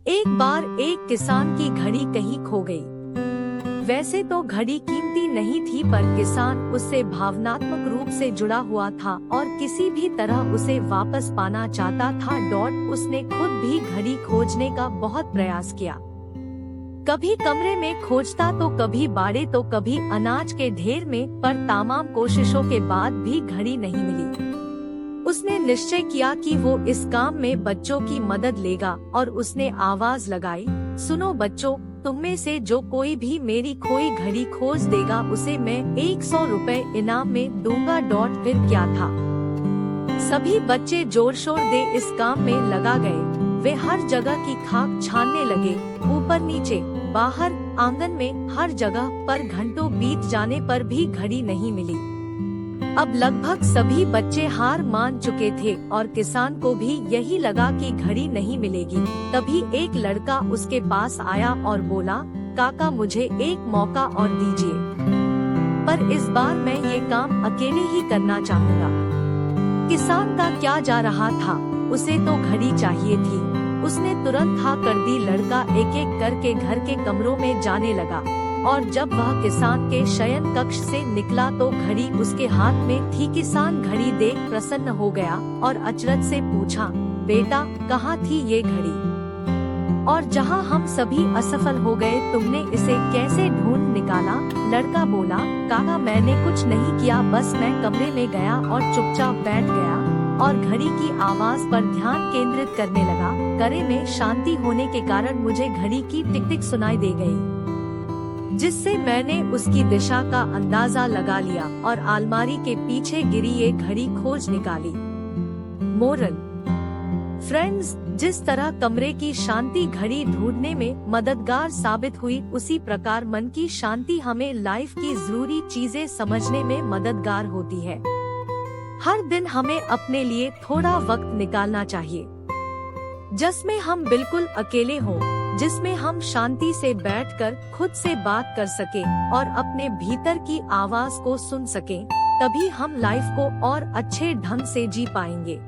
एक बार एक किसान की घड़ी कहीं खो गई। वैसे तो घड़ी कीमती नहीं थी, पर किसान उससे भावनात्मक रूप से जुड़ा हुआ था और किसी भी तरह उसे वापस पाना चाहता था। उसने खुद भी घड़ी खोजने का बहुत प्रयास किया। कभी कमरे में खोजता तो कभी बाड़े तो कभी अनाज के ढेर में, पर तमाम कोशिशों के बाद भी घड़ी नहीं मिली। उसने निश्चय किया कि वो इस काम में बच्चों की मदद लेगा और उसने आवाज लगाई, सुनो बच्चों, तुम में से जो कोई भी मेरी खोई घड़ी खोज देगा उसे मैं 100 रुपए इनाम में दूंगा। फिर क्या था, सभी बच्चे जोर शोर दे इस काम में लगा गए। वे हर जगह की खाक छानने लगे, ऊपर नीचे, बाहर, आंगन में, हर जगह, पर घंटों बीत जाने पर भी घड़ी नहीं मिली। अब लगभग सभी बच्चे हार मान चुके थे और किसान को भी यही लगा कि घड़ी नहीं मिलेगी। तभी एक लड़का उसके पास आया और बोला, काका मुझे एक मौका और दीजिए, पर इस बार मैं ये काम अकेले ही करना चाहूँगा। किसान का क्या जा रहा था, उसे तो घड़ी चाहिए थी। उसने तुरंत हाँ कर दी। लड़का एक एक करके घर के कमरों में जाने लगा और जब वह किसान के शयन कक्ष से निकला तो घड़ी उसके हाथ में थी। किसान घड़ी देख प्रसन्न हो गया और अचरज से पूछा, बेटा कहाँ थी ये घड़ी, और जहाँ हम सभी असफल हो गए तुमने इसे कैसे ढूंढ निकाला? लड़का बोला, काका मैंने कुछ नहीं किया, बस मैं कमरे में गया और चुपचाप बैठ गया और घड़ी की आवाज पर ध्यान केंद्रित करने लगा। कमरे में शांति होने के कारण मुझे घड़ी की टिक टिक सुनाई दे गई, जिससे मैंने उसकी दिशा का अंदाजा लगा लिया और अलमारी के पीछे गिरी ये घड़ी खोज निकाली। मोरल, फ्रेंड्स, जिस तरह कमरे की शांति घड़ी ढूंढने में मददगार साबित हुई, उसी प्रकार मन की शांति हमें लाइफ की जरूरी चीजें समझने में मददगार होती है। हर दिन हमें अपने लिए थोड़ा वक्त निकालना चाहिए, जिसमें हम बिल्कुल अकेले हों, जिसमें हम शांति से बैठकर खुद से बात कर सकें और अपने भीतर की आवाज को सुन सकें। तभी हम लाइफ को और अच्छे ढंग से जी पाएंगे।